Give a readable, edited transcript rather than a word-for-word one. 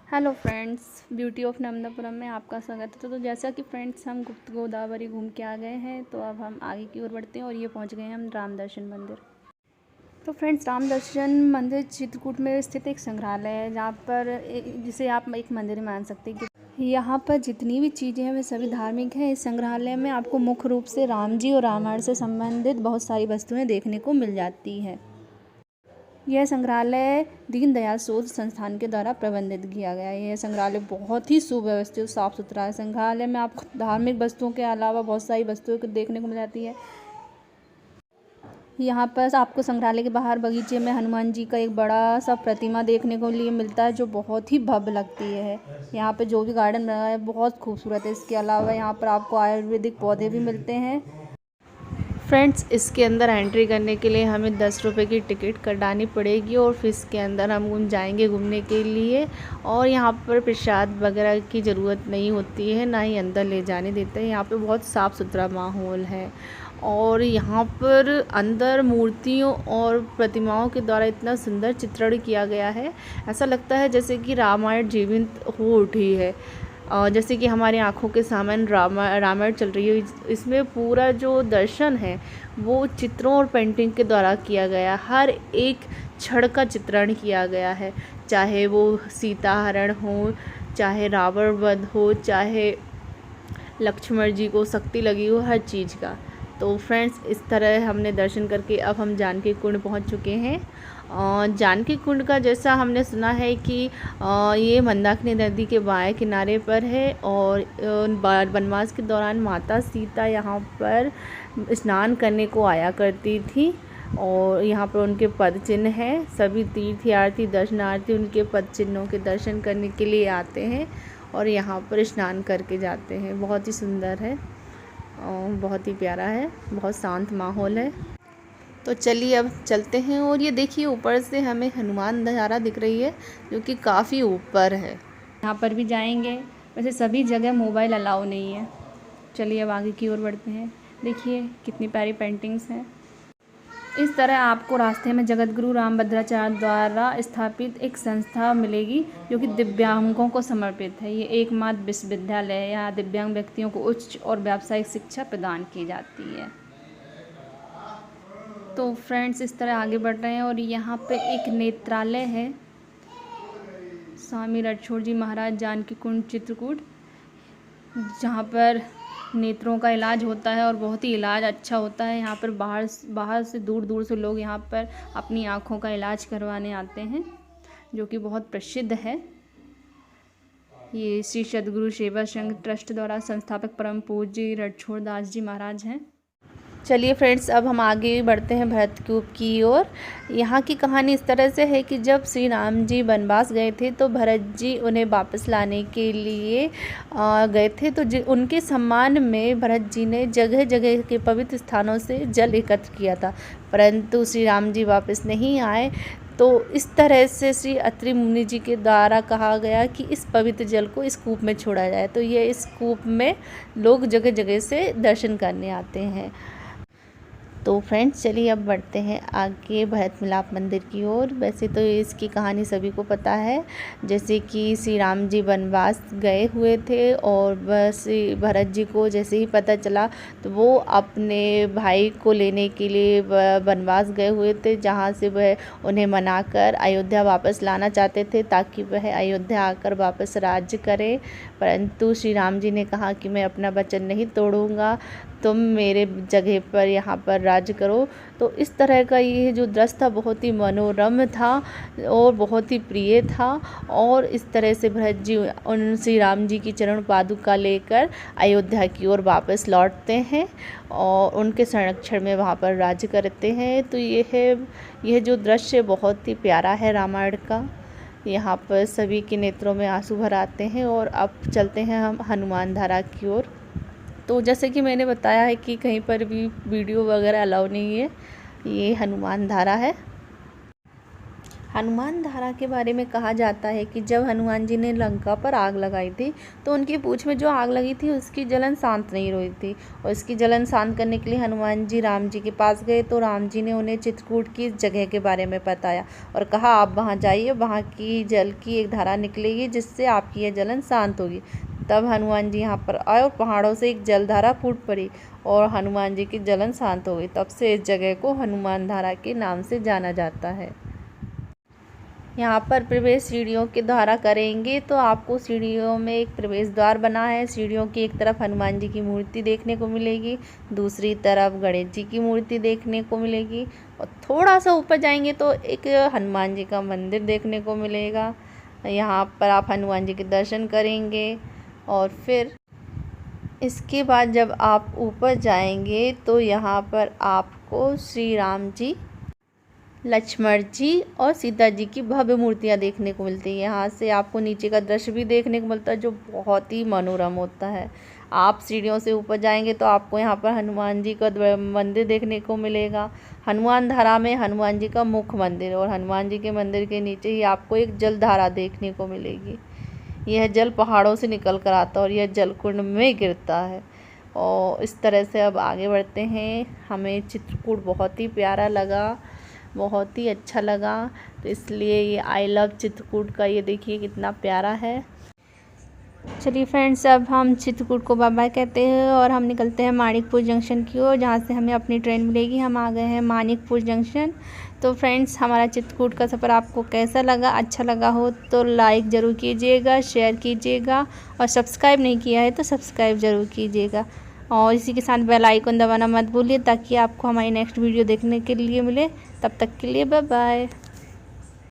Hello friends, beauty of Narmadapuram में आपका स्वागत है। तो जैसा कि फ्रेंड्स हम गुप्त गोदावरी घूम के आ गए हैं, तो अब हम आगे की ओर बढ़ते हैं और ये पहुंच गए हैं हम राम दर्शन मंदिर। तो फ्रेंड्स, राम दर्शन मंदिर चित्रकूट में स्थित एक संग्रहालय है, जहाँ पर जिसे आप एक मंदिर मान सकते हैं कि यहाँ पर जितनी भी चीज़ें हैं वे सभी धार्मिक हैं। इस संग्रहालय में आपको मुख्य रूप से राम जी और रामायण से संबंधित बहुत सारी वस्तुएँ देखने को मिल जाती हैं। यह संग्रहालय दीनदयाल शोध संस्थान के द्वारा प्रबंधित किया गया है। यह संग्रहालय बहुत ही सुव्यवस्थित और साफ सुथरा है। संग्रहालय में आपको धार्मिक वस्तुओं के अलावा बहुत सारी वस्तुएं देखने को मिल जाती है। यहाँ पर आपको संग्रहालय के बाहर बगीचे में हनुमान जी का एक बड़ा सा प्रतिमा देखने को लिए मिलता है, जो बहुत ही भव्य लगती है। यहाँ पे जो भी गार्डन बना है बहुत खूबसूरत है। इसके अलावा यहाँ पर आपको आयुर्वेदिक पौधे भी मिलते हैं। फ्रेंड्स, इसके अंदर एंट्री करने के लिए हमें 10 रुपये की टिकट कटानी पड़ेगी और फिर इसके अंदर हम जाएंगे घूमने के लिए। और यहाँ पर प्रसाद वगैरह की ज़रूरत नहीं होती है, ना ही अंदर ले जाने देते हैं। यहाँ पे बहुत साफ़ सुथरा माहौल है और यहाँ पर अंदर मूर्तियों और प्रतिमाओं के द्वारा इतना सुंदर चित्रण किया गया है, ऐसा लगता है जैसे कि रामायण जीवित हो उठी है। जैसे कि हमारी आँखों के सामने रामायण चल रही है। इसमें पूरा जो दर्शन है वो चित्रों और पेंटिंग के द्वारा किया गया। हर एक क्षण का चित्रण किया गया है, चाहे वो सीता हरण हो, चाहे रावण वध हो, चाहे लक्ष्मण जी को शक्ति लगी हो, हर चीज़ का। तो फ्रेंड्स, इस तरह हमने दर्शन करके अब हम जानकी कुंड पहुंच चुके हैं। जानकी कुंड का जैसा हमने सुना है कि ये मंदाकिनी नदी के बाएं किनारे पर है और वनवास के दौरान माता सीता यहाँ पर स्नान करने को आया करती थी और यहाँ पर उनके पद चिन्ह हैं। सभी तीर्थयात्री दर्शनार्थी उनके पद चिन्हों के दर्शन करने के लिए आते हैं और यहाँ पर स्नान करके जाते हैं। बहुत ही सुंदर है और बहुत ही प्यारा है, बहुत शांत माहौल है। तो चलिए अब चलते हैं। और ये देखिए, ऊपर से हमें हनुमान धारा दिख रही है, जो कि काफ़ी ऊपर है। यहाँ पर भी जाएंगे। वैसे सभी जगह मोबाइल अलाउ नहीं है। चलिए अब आगे की ओर बढ़ते हैं। देखिए कितनी प्यारी पेंटिंग्स हैं। इस तरह आपको रास्ते में जगतगुरु रामभद्राचार्य द्वारा स्थापित एक संस्था मिलेगी, जो कि दिव्यांगों को समर्पित है। ये एकमात्र विश्वविद्यालय है। यहाँ दिव्यांग व्यक्तियों को उच्च और व्यावसायिक शिक्षा प्रदान की जाती है। तो फ्रेंड्स, इस तरह आगे बढ़ रहे हैं और यहाँ पे एक नेत्रालय है। स्वामी रणछोड़ जी महाराज जानकी कुंड चित्रकूट, जहाँ पर नेत्रों का इलाज होता है और बहुत ही इलाज अच्छा होता है। यहाँ पर बाहर से दूर दूर से लोग यहाँ पर अपनी आँखों का इलाज करवाने आते हैं, जो कि बहुत प्रसिद्ध है। ये श्री सद्गुरु सेवा संघ ट्रस्ट द्वारा संस्थापक परम पूज्य रणछोड़ दास जी महाराज हैं। चलिए फ्रेंड्स, अब हम आगे बढ़ते हैं भरतकूप की ओर। यहाँ की कहानी इस तरह से है कि जब श्री राम जी वनवास गए थे तो भरत जी उन्हें वापस लाने के लिए गए थे। तो उनके सम्मान में भरत जी ने जगह जगह के पवित्र स्थानों से जल एकत्र किया था, परंतु श्री राम जी वापस नहीं आए। तो इस तरह से श्री अत्रि मुनि जी के द्वारा कहा गया कि इस पवित्र जल को इस कूप में छोड़ा जाए। तो ये इस कूप में लोग जगह जगह से दर्शन करने आते हैं। तो फ्रेंड्स, चलिए अब बढ़ते हैं आगे भरत मिलाप मंदिर की ओर। वैसे तो इसकी कहानी सभी को पता है। जैसे कि श्री राम जी वनवास गए हुए थे और बस भरत जी को जैसे ही पता चला तो वो अपने भाई को लेने के लिए वनवास गए हुए थे, जहाँ से वह उन्हें मनाकर अयोध्या वापस लाना चाहते थे, ताकि वह अयोध्या आकर वापस राज्य करें। परंतु श्री राम जी ने कहा कि मैं अपना वचन नहीं तोड़ूंगा, तुम मेरे जगह पर यहाँ पर राज्य करो। तो इस तरह का ये जो दृश्य था बहुत ही मनोरम था और बहुत ही प्रिय था। और इस तरह से भरत जी उन श्री राम जी की चरण पादुका लेकर अयोध्या की ओर वापस लौटते हैं और उनके संरक्षण में वहाँ पर राज्य करते हैं। तो यह जो दृश्य बहुत ही प्यारा है रामायण का। यहाँ पर सभी के नेत्रों में आंसू भर आते हैं। और अब चलते हैं हम हनुमान धारा की ओर। तो जैसे कि मैंने बताया है कि कहीं पर भी वीडियो वगैरह अलाउ नहीं है। ये हनुमान धारा है। हनुमान धारा के बारे में कहा जाता है कि जब हनुमान जी ने लंका पर आग लगाई थी तो उनकी पूंछ में जो आग लगी थी उसकी जलन शांत नहीं हुई थी, और इसकी जलन शांत करने के लिए हनुमान जी राम जी के पास गए तो राम जी ने उन्हें चित्रकूट की जगह के बारे में बताया और कहा आप वहाँ जाइए, वहाँ की जल की एक धारा निकलेगी जिससे आपकी यह जलन शांत होगी। तब हनुमान जी यहाँ पर आए और पहाड़ों से एक जलधारा फूट पड़ी और हनुमान जी की जलन शांत हो गई। तब से इस जगह को हनुमान धारा के नाम से जाना जाता है। यहाँ पर प्रवेश सीढ़ियों के द्वारा करेंगे तो आपको सीढ़ियों में एक प्रवेश द्वार बना है। सीढ़ियों की एक तरफ हनुमान जी की मूर्ति देखने को मिलेगी, दूसरी तरफ गणेश जी की मूर्ति देखने को मिलेगी, और थोड़ा सा ऊपर जाएंगे तो एक हनुमान जी का मंदिर देखने को मिलेगा। यहाँ पर आप हनुमान जी के दर्शन करेंगे और फिर इसके बाद जब आप ऊपर जाएंगे तो यहाँ पर आपको श्री राम जी, लक्ष्मण जी और सीता जी की भव्य मूर्तियाँ देखने को मिलती है। यहाँ से आपको नीचे का दृश्य भी देखने को मिलता है जो बहुत ही मनोरम होता है। आप सीढ़ियों से ऊपर जाएंगे तो आपको यहाँ पर हनुमान जी का मंदिर देखने को मिलेगा। हनुमान धारा में हनुमान जी का मुख्य मंदिर, और हनुमान जी के मंदिर के नीचे ही आपको एक जलधारा देखने को मिलेगी। यह जल पहाड़ों से निकल कर आता है और यह जल कुंड में गिरता है। और इस तरह से अब आगे बढ़ते हैं। हमें चित्रकूट बहुत ही प्यारा लगा, बहुत ही अच्छा लगा, तो इसलिए ये आई लव चित्रकूट का ये देखिए कितना प्यारा है। चलिए फ्रेंड्स, अब हम चित्रकूट को बाय बाय कहते हैं और हम निकलते हैं मानिकपुर जंक्शन की ओर, जहाँ से हमें अपनी ट्रेन मिलेगी। हम आ गए हैं मानिकपुर जंक्शन। तो फ्रेंड्स, हमारा चित्रकूट का सफ़र आपको कैसा लगा? अच्छा लगा हो तो लाइक ज़रूर कीजिएगा, शेयर कीजिएगा, और सब्सक्राइब नहीं किया है तो सब्सक्राइब ज़रूर कीजिएगा। और इसी के साथ बेल आइकन दबाना मत भूलिए ताकि आपको हमारी नेक्स्ट वीडियो देखने के लिए मिले। तब तक के लिए बाय बाय।